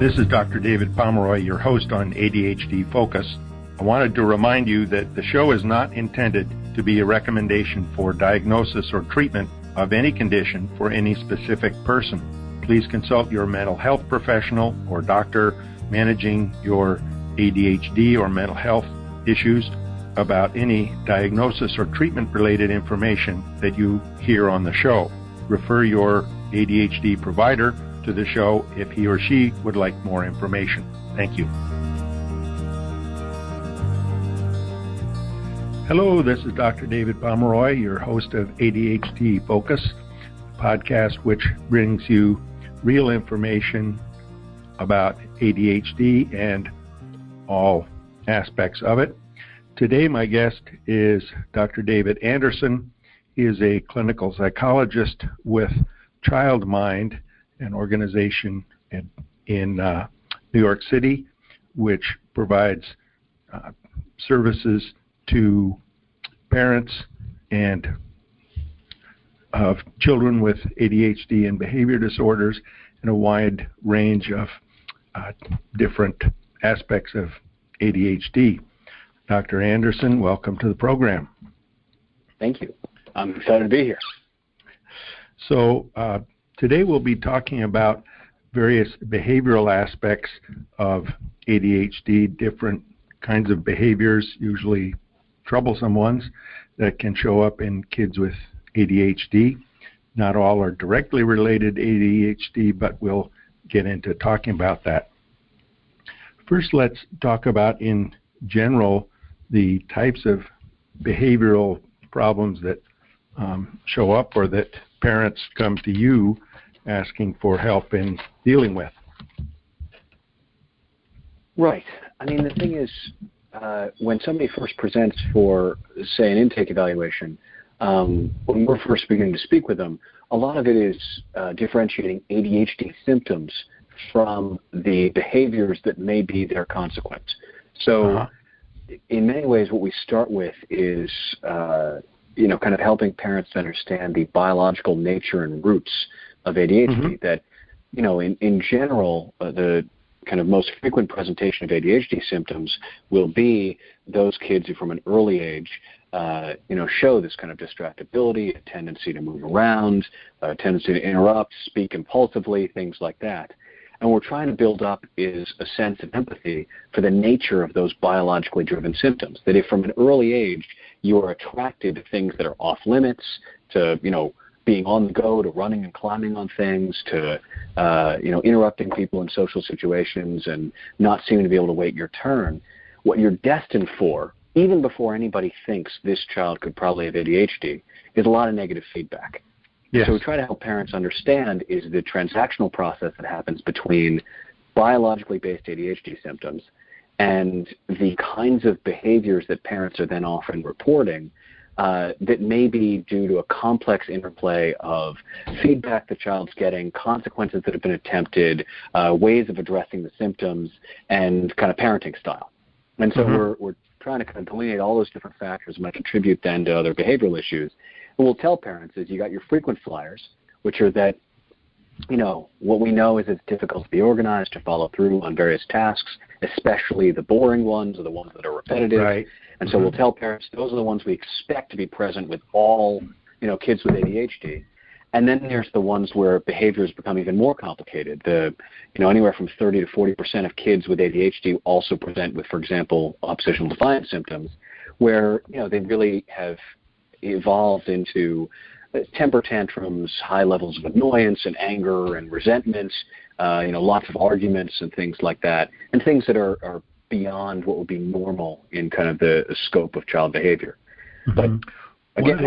This is Dr. David Pomeroy, your host on ADHD Focus. I wanted to remind you that the show is not intended to be a recommendation for diagnosis or treatment of any condition for any specific person. Please consult your mental health professional or doctor managing your ADHD or mental health issues about any diagnosis or treatment-related information that you hear on the show. Refer your ADHD provider to the show if he or she would like more information. Thank you. Hello, this is Dr. David Pomeroy, your host of ADHD Focus, a podcast which brings you real information about ADHD and all aspects of it. Today, my guest is Dr. David Anderson. He is a clinical psychologist with ChildMind, an organization in New York City, which provides services to parents and of children with ADHD and behavior disorders and a wide range of different aspects of ADHD. Dr. Anderson, welcome to the program. Thank you. I'm excited to be here. So today we'll be talking about various behavioral aspects of ADHD, different kinds of behaviors, usually troublesome ones, that can show up in kids with ADHD. Not all are directly related to ADHD, but we'll get into talking about that. First, let's talk about, in general, the types of behavioral problems that show up or that parents come to you asking for help in dealing with. Right. I mean, the thing is, when somebody first presents for, say, an intake evaluation, when we're first beginning to speak with them, a lot of it is differentiating ADHD symptoms from the behaviors that may be their consequence. So in many ways, what we start with is, kind of helping parents to understand the biological nature and roots of ADHD, that, in general, the kind of most frequent presentation of ADHD symptoms will be those kids who from an early age, show this kind of distractibility, a tendency to move around, a tendency to interrupt, speak impulsively, things like that. And what we're trying to build up is a sense of empathy for the nature of those biologically driven symptoms, that if from an early age you are attracted to things that are off limits, to, being on the go, to running and climbing on things, to, interrupting people in social situations and not seeming to be able to wait your turn, what you're destined for, even before anybody thinks this child could probably have ADHD, is a lot of negative feedback. Yes. So we try to help parents understand is the transactional process that happens between biologically based ADHD symptoms and the kinds of behaviors that parents are then often reporting that may be due to a complex interplay of feedback the child's getting, consequences that have been attempted, ways of addressing the symptoms, and kind of parenting style. And so we're trying to kind of delineate all those different factors that might contribute then to other behavioral issues. And we'll tell parents is you got your frequent flyers, which are that, what we know is it's difficult to be organized, to follow through on various tasks, especially the boring ones or the ones that are repetitive. Right. And so we'll tell parents those are the ones we expect to be present with all, kids with ADHD. And then there's the ones where behaviors become even more complicated. Anywhere from 30 to 40% of kids with ADHD also present with, for example, oppositional defiance symptoms, where, they really have evolved into temper tantrums, high levels of annoyance and anger and resentment, lots of arguments and things like that, and things that are beyond what would be normal in kind of the scope of child behavior. But again,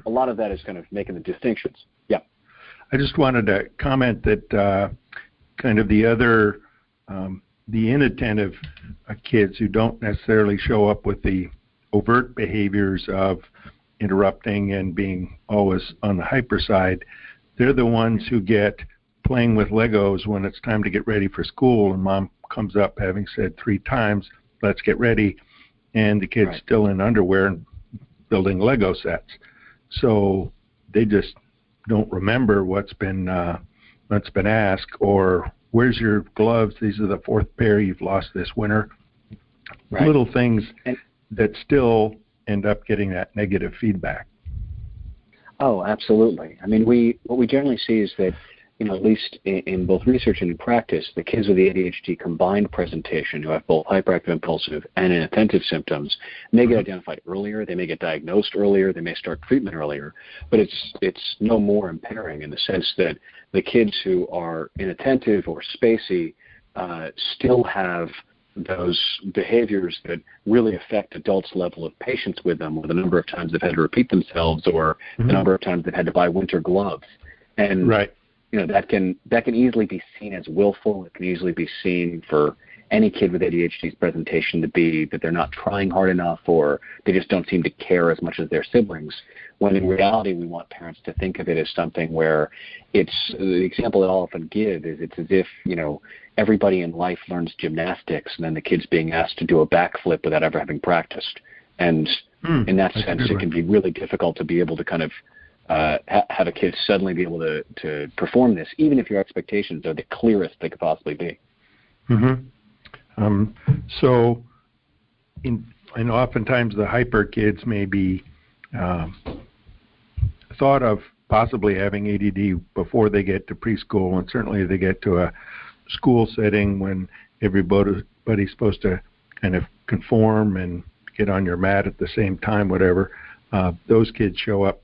a lot of that is kind of making the distinctions. Yeah. I just wanted to comment that kind of the other, the inattentive kids who don't necessarily show up with the overt behaviors of interrupting and being always on the hyper side, they're the ones who get playing with Legos when it's time to get ready for school, and mom comes up having said 3 times, let's get ready, and the kid's still in underwear and building Lego sets. So they just don't remember what's been asked or where's your gloves? These are the fourth pair you've lost this winter. Right. Little things that still end up getting that negative feedback. Oh, absolutely. I mean, what we generally see is that, at least in both research and in practice, the kids with the ADHD combined presentation who have both hyperactive impulsive and inattentive symptoms may get identified earlier, they may get diagnosed earlier, they may start treatment earlier, but it's no more impairing in the sense that the kids who are inattentive or spacey still have those behaviors that really affect adults' level of patience with them, or the number of times they've had to repeat themselves, or the number of times they've had to buy winter gloves. And right. That can easily be seen as willful. It can easily be seen for any kid with ADHD's presentation to be that they're not trying hard enough, or they just don't seem to care as much as their siblings, when in reality we want parents to think of it as something where it's the example that I'll often give is it's as if, everybody in life learns gymnastics and then the kid's being asked to do a backflip without ever having practiced. And in that sense, it can be really difficult to be able to kind of have a kid suddenly be able to perform this, even if your expectations are the clearest they could possibly be. And oftentimes the hyper kids may be thought of possibly having ADD before they get to preschool, and certainly they get to a school setting when everybody's supposed to kind of conform and get on your mat at the same time, whatever. Those kids show up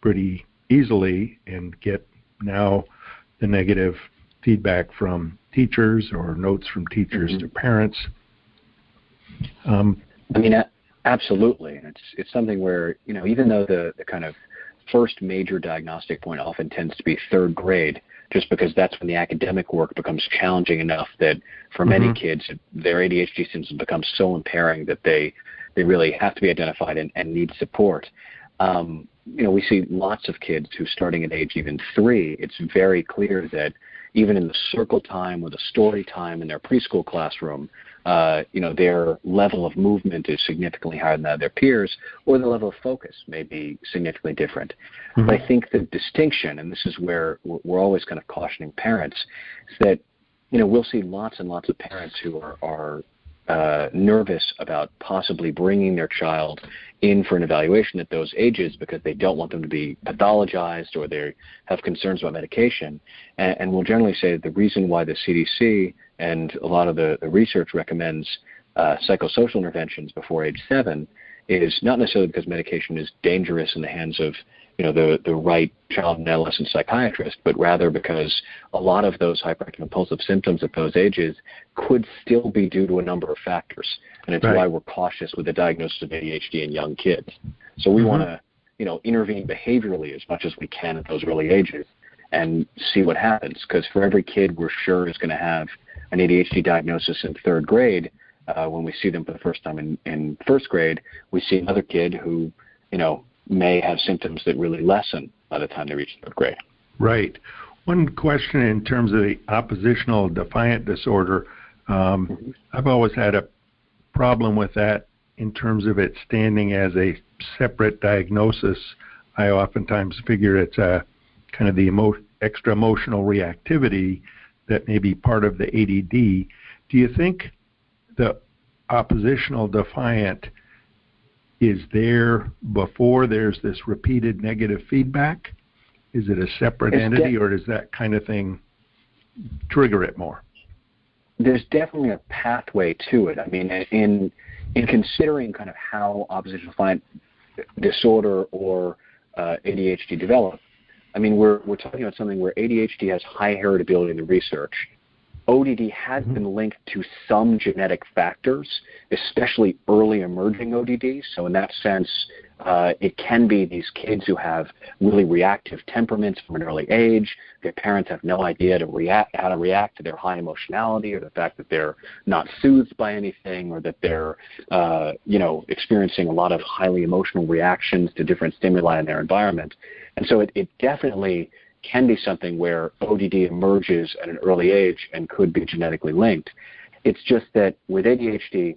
pretty easily and get now the negative feedback from teachers or notes from teachers to parents. Absolutely. It's something where, even though the kind of first major diagnostic point often tends to be third grade, just because that's when the academic work becomes challenging enough that for many kids, their ADHD symptoms become so impairing that they really have to be identified and need support. We see lots of kids who, starting at age even 3, it's very clear that even in the circle time or the story time in their preschool classroom, their level of movement is significantly higher than that of their peers, or the level of focus may be significantly different. But I think the distinction, and this is where we're always kind of cautioning parents, is that, we'll see lots and lots of parents who are nervous about possibly bringing their child in for an evaluation at those ages because they don't want them to be pathologized or they have concerns about medication. And we'll generally say that the reason why the CDC and a lot of the research recommends psychosocial interventions before age 7 is not necessarily because medication is dangerous in the hands of the right child and adolescent psychiatrist, but rather because a lot of those hyperactive impulsive symptoms at those ages could still be due to a number of factors. And it's why we're cautious with the diagnosis of ADHD in young kids. So we want to, intervene behaviorally as much as we can at those early ages and see what happens. Because for every kid we're sure is going to have an ADHD diagnosis in 3rd grade, when we see them for the first time in 1st grade, we see another kid who, may have symptoms that really lessen by the time they reach 3rd grade. Right. One question in terms of the oppositional defiant disorder, I've always had a problem with that in terms of it standing as a separate diagnosis. I oftentimes figure it's a kind of the extra emotional reactivity that may be part of the ADD. Do you think the oppositional defiant is there before there's this repeated negative feedback? Is it a separate entity, or does that kind of thing trigger it more? There's definitely a pathway to it. I mean, in considering kind of how oppositional defiant disorder or ADHD develop, I mean, we're talking about something where ADHD has high heritability in the research. ODD has been linked to some genetic factors, especially early emerging ODD. So in that sense, it can be these kids who have really reactive temperaments from an early age. Their parents have no idea how to react to their high emotionality, or the fact that they're not soothed by anything, or that they're, experiencing a lot of highly emotional reactions to different stimuli in their environment. And so it definitely can be something where ODD emerges at an early age and could be genetically linked. It's just that with ADHD,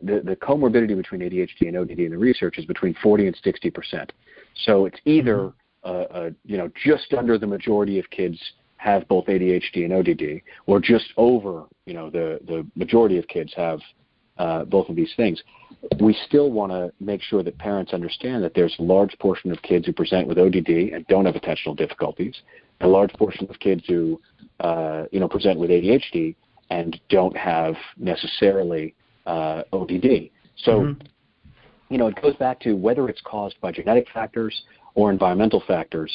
the comorbidity between ADHD and ODD in the research is between 40 and 60%. So it's either, just under the majority of kids have both ADHD and ODD, or just over, the majority of kids have both of these things, we still want to make sure that parents understand that there's a large portion of kids who present with ODD and don't have attentional difficulties, a large portion of kids who, present with ADHD and don't have necessarily ODD. So, it goes back to whether it's caused by genetic factors or environmental factors,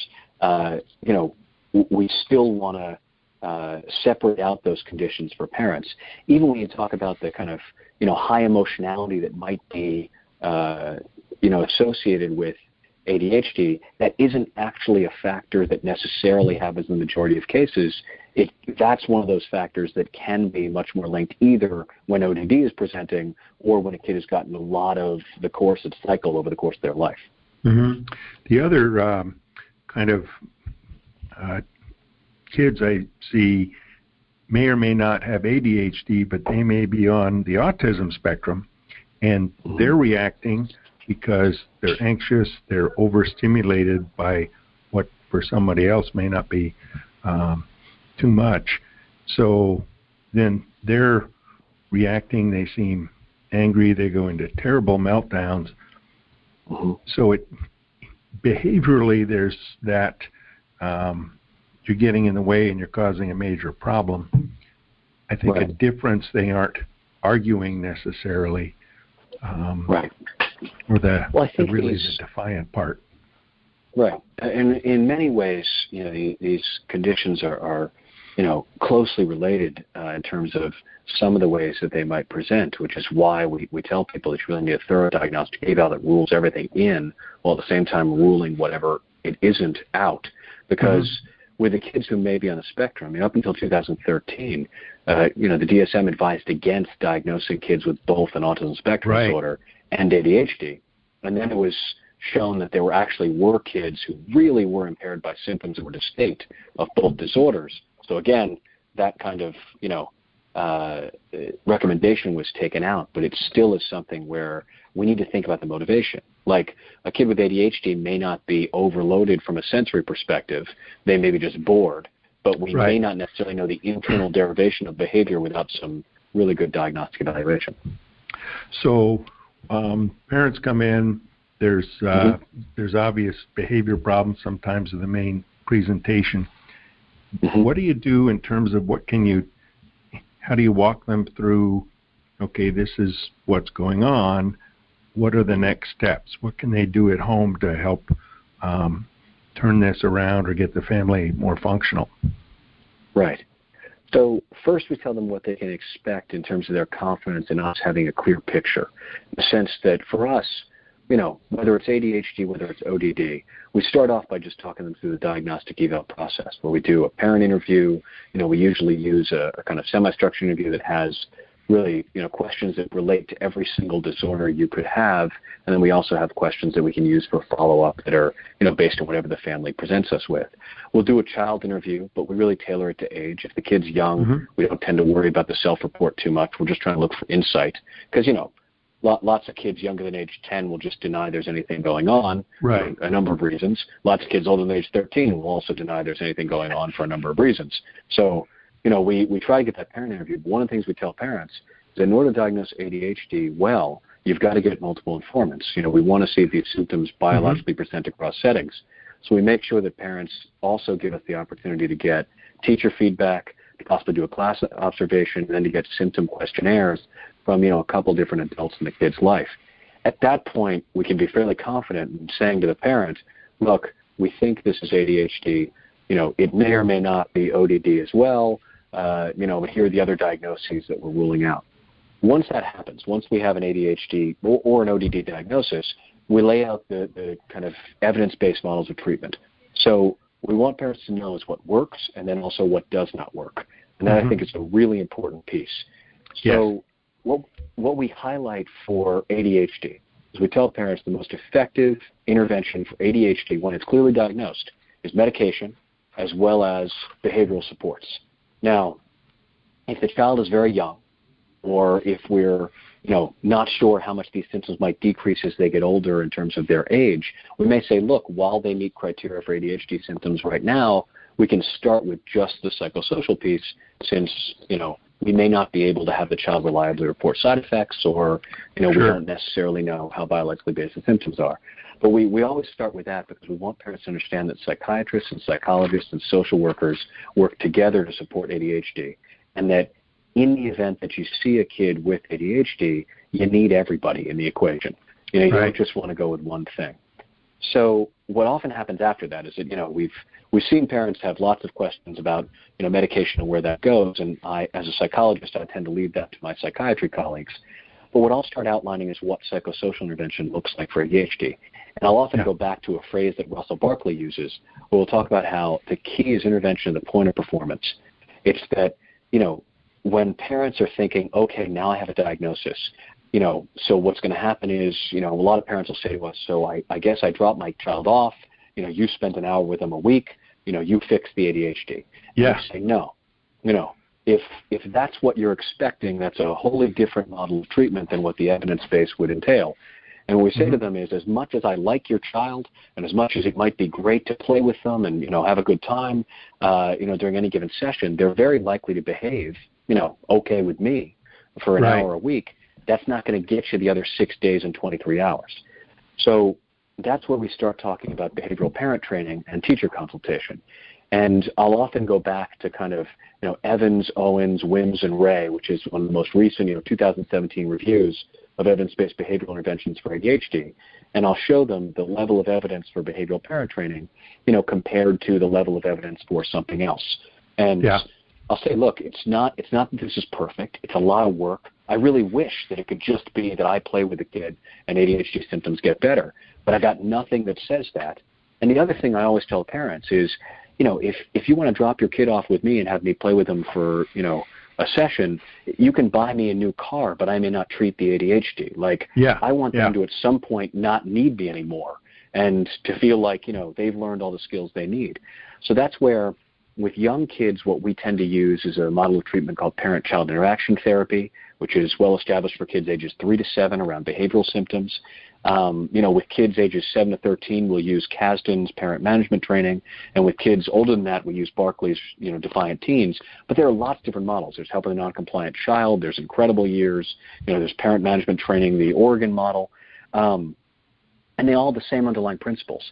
we still want to separate out those conditions for parents. Even when you talk about the kind of, high emotionality that might be, associated with ADHD, that isn't actually a factor that necessarily happens in the majority of cases. That's one of those factors that can be much more linked either when ODD is presenting or when a kid has gotten a lot of the course of cycle over the course of their life. Mm-hmm. The other kind of kids I see may or may not have ADHD, but they may be on the autism spectrum, and they're reacting because they're anxious, they're overstimulated by what for somebody else may not be too much. So then they're reacting, they seem angry, they go into terrible meltdowns. So behaviorally there's that you're getting in the way and you're causing a major problem. I think a difference, they aren't arguing necessarily. Or the defiant part. Right. And in many ways, these conditions are closely related in terms of some of the ways that they might present, which is why we tell people that you really need a thorough diagnostic eval that rules everything in, while at the same time ruling whatever it isn't out. Because with the kids who may be on the spectrum, up until 2013, the DSM advised against diagnosing kids with both an autism spectrum disorder and ADHD. And then it was shown that there were kids who really were impaired by symptoms that were distinct of both disorders. So again, that kind of, recommendation was taken out, but it still is something where we need to think about the motivation. Like a kid with ADHD may not be overloaded from a sensory perspective. They may be just bored, but we may not necessarily know the internal derivation of behavior without some really good diagnostic evaluation. So parents come in, there's obvious behavior problems sometimes in the main presentation. What do you do in terms of how do you walk them through, okay, this is what's going on, what are the next steps? What can they do at home to help turn this around or get the family more functional? Right. So first we tell them what they can expect in terms of their confidence in us having a clear picture, in the sense that for us, whether it's ADHD, whether it's ODD, we start off by just talking them through the diagnostic eval process, where we do a parent interview. We usually use a kind of semi-structured interview that has really, questions that relate to every single disorder you could have. And then we also have questions that we can use for follow-up that are, based on whatever the family presents us with. We'll do a child interview, but we really tailor it to age. If the kid's young, we don't tend to worry about the self-report too much. We're just trying to look for insight. Because, lots of kids younger than age 10 will just deny there's anything going on for a number of reasons. Lots of kids older than age 13 will also deny there's anything going on for a number of reasons. So, we try to get that parent interview. But one of the things we tell parents is that in order to diagnose ADHD well, you've got to get multiple informants. We want to see if these symptoms biologically present across settings. So we make sure that parents also give us the opportunity to get teacher feedback, to possibly do a class observation, and then to get symptom questionnaires from, a couple different adults in the kid's life. At that point, we can be fairly confident in saying to the parent, look, we think this is ADHD. It may or may not be ODD as well. But here are the other diagnoses that we're ruling out. Once that happens, once we have an ADHD or an ODD diagnosis, we lay out the kind of evidence-based models of treatment. So we want parents to know is what works and then also what does not work. And that I think is a really important piece. So what we highlight for ADHD is we tell parents the most effective intervention for ADHD when it's clearly diagnosed is medication as well as behavioral supports. Now, if the child is very young, or if we're not sure how much these symptoms might decrease as they get older in terms of their age, we may say, look, while they meet criteria for ADHD symptoms right now, we can start with just the psychosocial piece, since, we may not be able to have the child reliably report side effects, or, we don't necessarily know how biologically based the symptoms are. But we always start with that because we want parents to understand that psychiatrists and psychologists and social workers work together to support ADHD, and that in the event that you see a kid with ADHD, you need everybody in the equation. You don't just want to go with one thing. So what often happens after that is that, we've seen parents have lots of questions about, medication and where that goes, and I, as a psychologist, I tend to leave that to my psychiatry colleagues. But what I'll start outlining is what psychosocial intervention looks like for ADHD. And I'll often go back to a phrase that Russell Barkley uses, where we'll talk about how the key is intervention at the point of performance. It's that, when parents are thinking, okay, now I have a diagnosis, so what's going to happen is, a lot of parents will say to us, so I guess I dropped my child off, you spent an hour with them a week, you fixed the ADHD. Yeah. And we say, no, if that's what you're expecting, that's a wholly different model of treatment than what the evidence base would entail. And what we say to them is, as much as I like your child, and as much as it might be great to play with them and, have a good time, during any given session, they're very likely to behave, okay with me for an hour a week. That's not going to get you the other 6 days and 23 hours. So that's where we start talking about behavioral parent training and teacher consultation. And I'll often go back to kind of, Evans, Owens, Wims, and Ray, which is one of the most recent, 2017 reviews of evidence-based behavioral interventions for ADHD. And I'll show them the level of evidence for behavioral parent training, compared to the level of evidence for something else. And I'll say, look, it's not that this is perfect. It's a lot of work. I really wish that it could just be that I play with the kid and ADHD symptoms get better. But I got nothing that says that. And the other thing I always tell parents is, if you want to drop your kid off with me and have me play with them for, a session, you can buy me a new car, but I may not treat the ADHD. I want them to at some point not need me anymore, and to feel like, they've learned all the skills they need. So that's where, with young kids, what we tend to use is a model of treatment called parent-child interaction therapy, which is well established for kids ages 3 to 7 around behavioral symptoms. With kids ages 7 to 13, we'll use Kazdin's parent management training, and with kids older than that, we use Barkley's, Defiant Teens. But there are lots of different models. There's Helping a Non-Compliant Child, there's Incredible Years, there's parent management training, the Oregon model, and they all have the same underlying principles.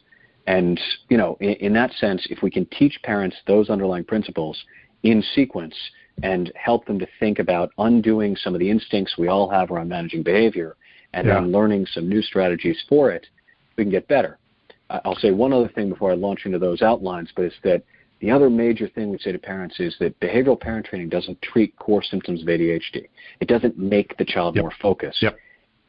And, in that sense, if we can teach parents those underlying principles in sequence and help them to think about undoing some of the instincts we all have around managing behavior, and then learning some new strategies for it, we can get better. I'll say one other thing before I launch into those outlines, but it's that the other major thing we say to parents is that behavioral parent training doesn't treat core symptoms of ADHD. It doesn't make the child more focused.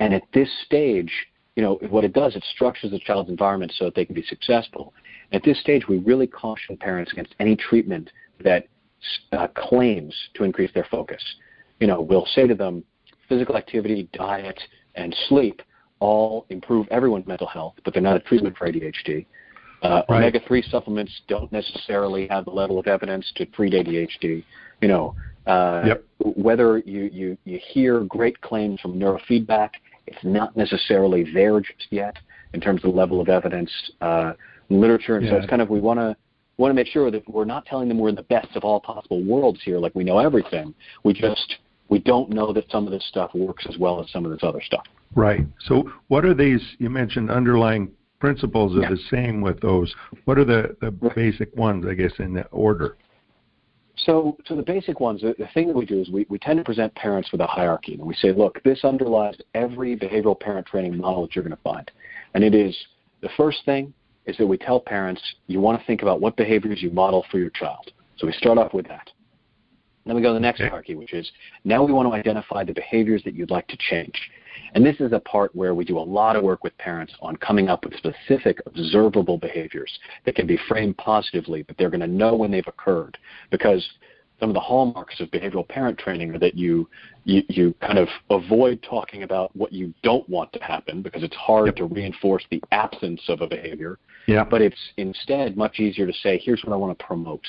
And at this stage, what it does, it structures the child's environment so that they can be successful. At this stage, we really caution parents against any treatment that claims to increase their focus. We'll say to them, physical activity, diet, and sleep all improve everyone's mental health, but they're not a treatment for ADHD. Omega-3 supplements don't necessarily have the level of evidence to treat ADHD. Whether you hear great claims from neurofeedback, it's not necessarily there just yet in terms of the level of evidence literature. And so it's kind of, we want to make sure that we're not telling them we're in the best of all possible worlds here, like we know everything. We don't know that some of this stuff works as well as some of this other stuff. Right. So what are these, you mentioned underlying principles are the same with those. What are the basic ones, I guess, in the order? So the basic ones, the thing that we do is we tend to present parents with a hierarchy. And we say, look, this underlies every behavioral parent training model that you're going to find. And it is, the first thing is that we tell parents, you want to think about what behaviors you model for your child. So we start off with that. Then we go to the next hierarchy, which is, now we want to identify the behaviors that you'd like to change. And this is a part where we do a lot of work with parents on coming up with specific observable behaviors that can be framed positively, that they're going to know when they've occurred. Because some of the hallmarks of behavioral parent training are that you kind of avoid talking about what you don't want to happen, because it's hard to reinforce the absence of a behavior. But it's instead much easier to say, here's what I want to promote.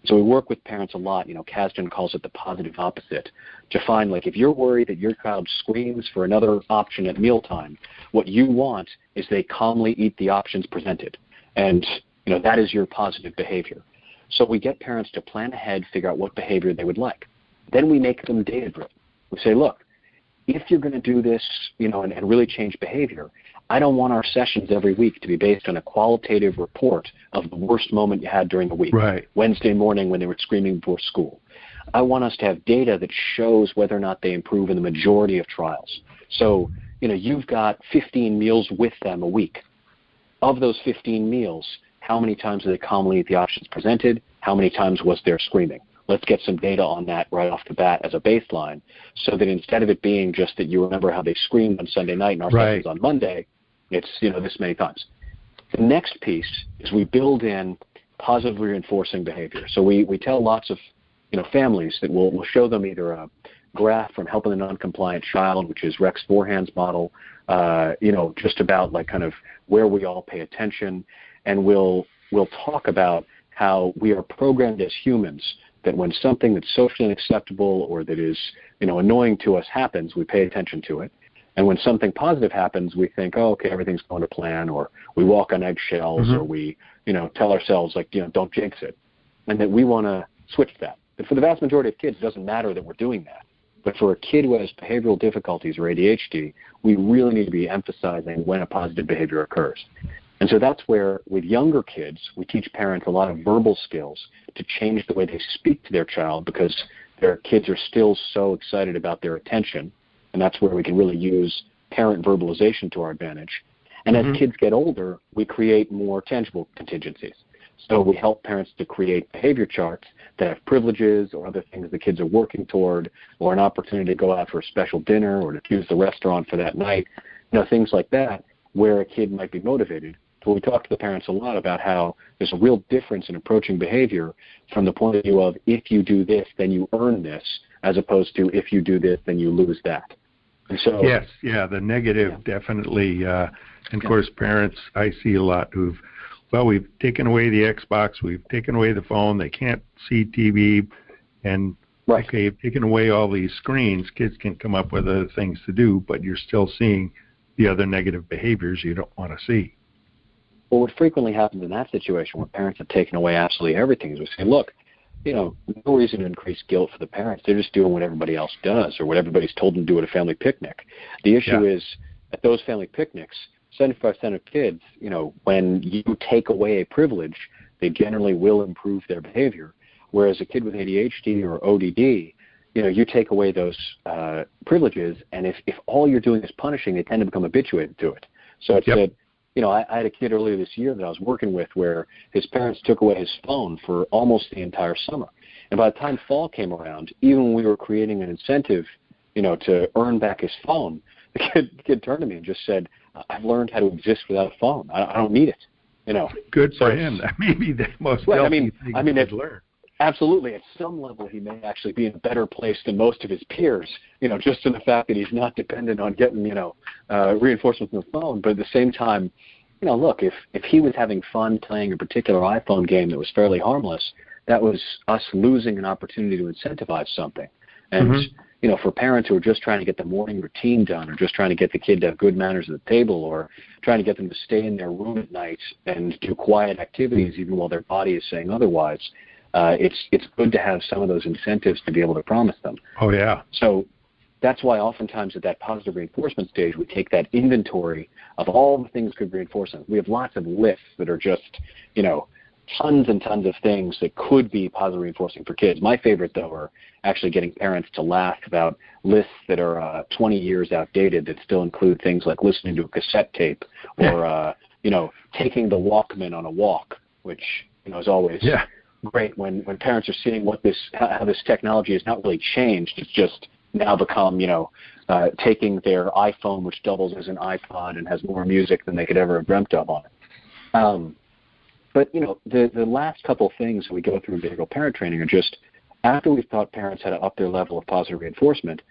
So we work with parents a lot. Kazdin calls it the positive opposite, to find, like, if you're worried that your child screams for another option at mealtime, what you want is they calmly eat the options presented. And, that is your positive behavior. So we get parents to plan ahead, figure out what behavior they would like. Then we make them data-driven. We say, look, if you're going to do this, and really change behavior, I don't want our sessions every week to be based on a qualitative report of the worst moment you had during the week. Right. Wednesday morning when they were screaming before school. I want us to have data that shows whether or not they improve in the majority of trials. So, you've got 15 meals with them a week. Of those 15 meals, how many times do they calmly eat the options presented? How many times was there screaming? Let's get some data on that right off the bat as a baseline, so that instead of it being just that you remember how they screamed on Sunday night and our sessions on Monday, it's this many times. The next piece is we build in positively reinforcing behavior. So we tell lots of families that we'll show them either a graph from Helping the Non-Compliant Child, which is Rex Forhan's model, just about like kind of where we all pay attention, and we'll talk about how we are programmed as humans that when something that's socially unacceptable or that is annoying to us happens, we pay attention to it. And when something positive happens, we think, oh, okay, everything's going to plan, or we walk on eggshells, or we, tell ourselves, like, don't jinx it. And that we want to switch that. But for the vast majority of kids, it doesn't matter that we're doing that. But for a kid who has behavioral difficulties or ADHD, we really need to be emphasizing when a positive behavior occurs. And so that's where, with younger kids, we teach parents a lot of verbal skills to change the way they speak to their child, because their kids are still so excited about their attention. And that's where we can really use parent verbalization to our advantage. And as kids get older, we create more tangible contingencies. So we help parents to create behavior charts that have privileges or other things the kids are working toward, or an opportunity to go out for a special dinner or to choose the restaurant for that night, things like that, where a kid might be motivated. So we talk to the parents a lot about how there's a real difference in approaching behavior from the point of view of if you do this, then you earn this, as opposed to if you do this, then you lose that. And so, yes, the negative definitely. And of course, parents I see a lot we've taken away the Xbox, we've taken away the phone, they can't see TV, and okay, you've taken away all these screens, kids can come up with other things to do, but you're still seeing the other negative behaviors you don't want to see. Well, what frequently happens in that situation where parents have taken away absolutely everything is we say, look, no reason to increase guilt for the parents. They're just doing what everybody else does or what everybody's told them to do at a family picnic. The issue is at those family picnics, 75% of kids, when you take away a privilege, they generally will improve their behavior. Whereas a kid with ADHD or ODD, you take away those privileges, and if all you're doing is punishing, they tend to become habituated to it. So it's that, I had a kid earlier this year that I was working with where his parents took away his phone for almost the entire summer. And by the time fall came around, even when we were creating an incentive, to earn back his phone, the kid turned to me and just said, I've learned how to exist without a phone. I don't need it. Good for him. That may be the most healthy thing he could learn. Absolutely. At some level, he may actually be in a better place than most of his peers, just in the fact that he's not dependent on getting, reinforcement from the phone. But at the same time, look, if he was having fun playing a particular iPhone game that was fairly harmless, that was us losing an opportunity to incentivize something. And, for parents who are just trying to get the morning routine done or just trying to get the kid to have good manners at the table or trying to get them to stay in their room at night and do quiet activities even while their body is saying otherwise, it's good to have some of those incentives to be able to promise them. Oh, yeah. So that's why oftentimes at that positive reinforcement stage, we take that inventory of all the things could reinforce them. We have lots of lists that are just, tons and tons of things that could be positive reinforcing for kids. My favorite, though, are actually getting parents to laugh about lists that are 20 years outdated that still include things like listening to a cassette tape or, taking the Walkman on a walk, which, is always great when parents are seeing how this technology has not really changed. It's just now become, taking their iPhone, which doubles as an iPod and has more music than they could ever have dreamt of on it. But, the last couple things we go through in behavioral parent training are just after we've taught parents how to up their level of positive reinforcement,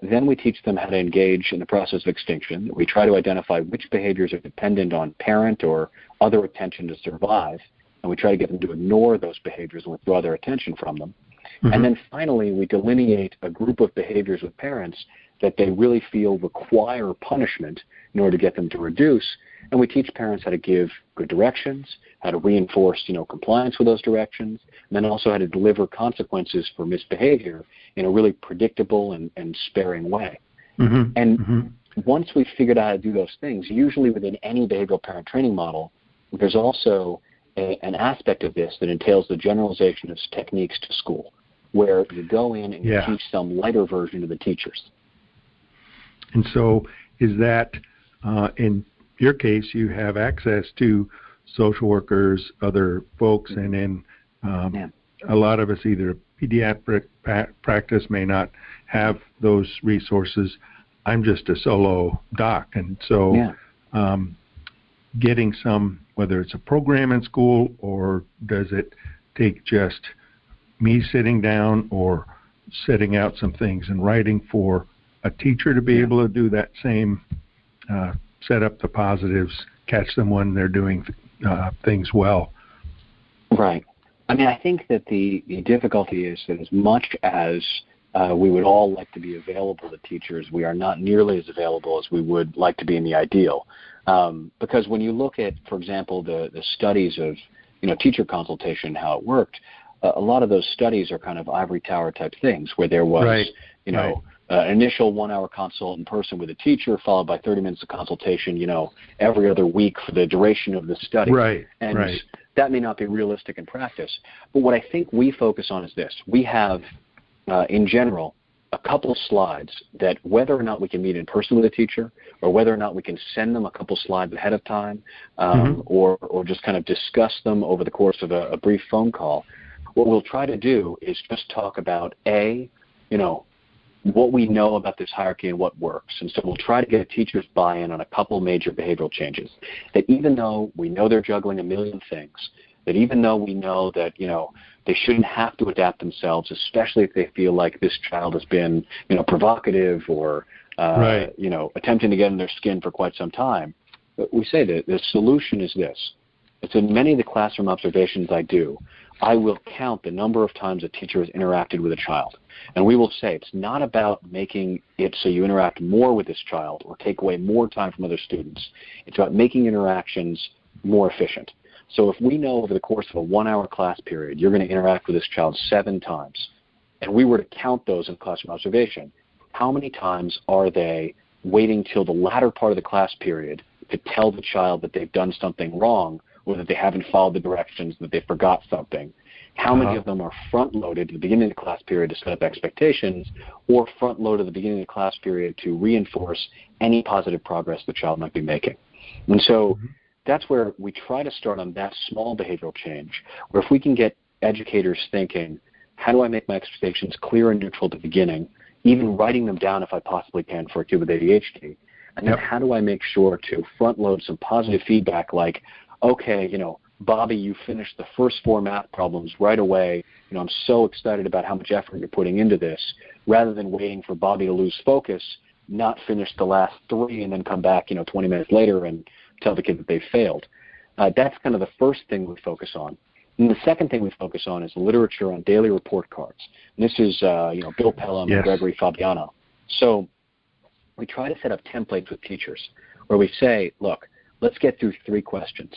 then we teach them how to engage in the process of extinction. We try to identify which behaviors are dependent on parent or other attention to survive, and we try to get them to ignore those behaviors and withdraw their attention from them. And then finally, we delineate a group of behaviors with parents that they really feel require punishment in order to get them to reduce. And we teach parents how to give good directions, how to reinforce, compliance with those directions, and then also how to deliver consequences for misbehavior in a really predictable and sparing way. Mm-hmm. And mm-hmm. once we've figured out how to do those things, usually within any behavioral parent training model, there's also an aspect of this that entails the generalization of techniques to school, where you go in and you teach some lighter version to the teachers. And so is that, in your case, you have access to social workers, other folks, and then a lot of us, either pediatric practice may not have those resources. I'm just a solo doc, and so getting some, whether it's a program in school or does it take just me sitting down or setting out some things and writing for a teacher to be able to do that same, set up the positives, catch them when they're doing things well. Right. I mean, I think that the difficulty is that as much as we would all like to be available to teachers, we are not nearly as available as we would like to be in the ideal. Because when you look at, for example, the studies of teacher consultation, how it worked, a lot of those studies are kind of ivory tower type things where there was, an initial 1 hour consult in person with a teacher followed by 30 minutes of consultation, every other week for the duration of the study. And that may not be realistic in practice. But what I think we focus on is this. We have, in general, a couple of slides that whether or not we can meet in person with a teacher or whether or not we can send them a couple slides ahead of time or just kind of discuss them over the course of a brief phone call, what we'll try to do is just talk about, what we know about this hierarchy and what works. And so we'll try to get a teacher's buy-in on a couple major behavioral changes, that even though we know they're juggling a million things, that even though we know that, they shouldn't have to adapt themselves, especially if they feel like this child has been, provocative or, attempting to get in their skin for quite some time, we say that the solution is this. It's in many of the classroom observations I do, I will count the number of times a teacher has interacted with a child. And we will say it's not about making it so you interact more with this child or take away more time from other students. It's about making interactions more efficient. So if we know over the course of a 1 hour class period, you're going to interact with this child 7 times, and we were to count those in classroom observation, how many times are they waiting till the latter part of the class period to tell the child that they've done something wrong or that they haven't followed the directions, that they forgot something? How many of them are front-loaded at the beginning of the class period to set up expectations or front-loaded at the beginning of the class period to reinforce any positive progress the child might be making? And so that's where we try to start on that small behavioral change, where if we can get educators thinking, how do I make my expectations clear and neutral at the beginning, even writing them down if I possibly can for a kid with ADHD, and then how do I make sure to front-load some positive feedback like, okay, Bobby, you finished the first 4 math problems right away. I'm so excited about how much effort you're putting into this, rather than waiting for Bobby to lose focus, not finish the last 3, and then come back, 20 minutes later and tell the kid that they failed. That's kind of the first thing we focus on. And the second thing we focus on is literature on daily report cards. And this is, Bill Pelham and Gregory Fabiano. So we try to set up templates with teachers where we say, look, let's get through 3 questions.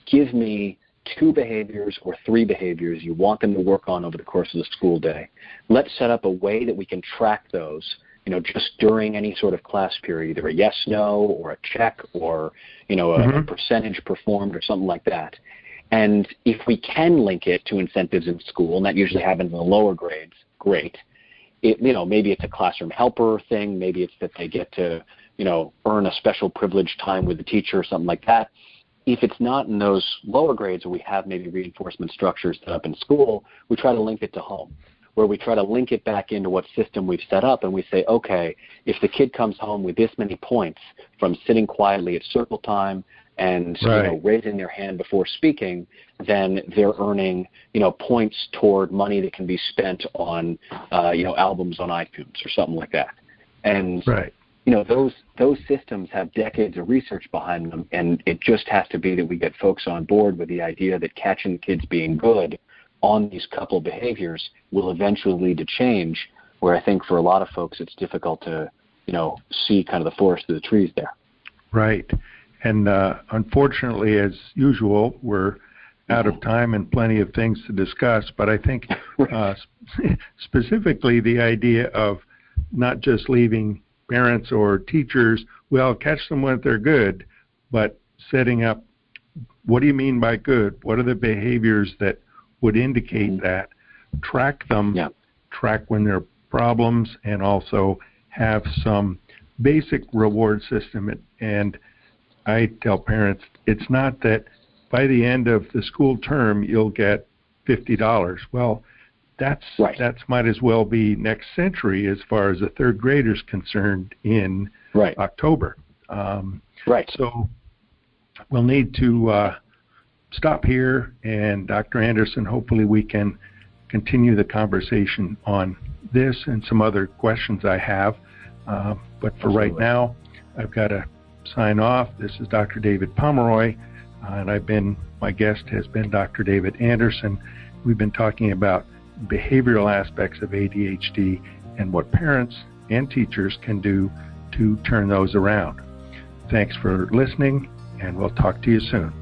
Give me 2 behaviors or 3 behaviors you want them to work on over the course of the school day. Let's set up a way that we can track those, just during any sort of class period, either a yes, no, or a check, or, a percentage performed or something like that. And if we can link it to incentives in school, and that usually happens in the lower grades, great. Maybe it's a classroom helper thing. Maybe it's that they get to, earn a special privileged time with the teacher or something like that. If it's not in those lower grades where we have maybe reinforcement structures set up in school, we try to link it to home, where we try to link it back into what system we've set up, and we say, okay, if the kid comes home with this many points from sitting quietly at circle time and raising their hand before speaking, then they're earning points toward money that can be spent on albums on iTunes or something like that. And those systems have decades of research behind them, and it just has to be that we get folks on board with the idea that catching the kids being good on these couple of behaviors will eventually lead to change, where I think for a lot of folks it's difficult to see kind of the forest through the trees there. Right. And unfortunately, as usual, we're out of time and plenty of things to discuss. But I think specifically the idea of not just leaving parents or teachers, well, catch them when they're good, but setting up, what do you mean by good? What are the behaviors that would indicate that? Track them, track when there are problems, and also have some basic reward system. And I tell parents, it's not that by the end of the school term you'll get $50. Well, that's might as well be next century as far as a third grader's concerned in October. So we'll need to stop here, and Dr. Anderson, hopefully we can continue the conversation on this and some other questions I have. But for right now, I've got to sign off. This is Dr. David Pomeroy, and my guest has been Dr. David Anderson. We've been talking about behavioral aspects of ADHD and what parents and teachers can do to turn those around. Thanks for listening, and we'll talk to you soon.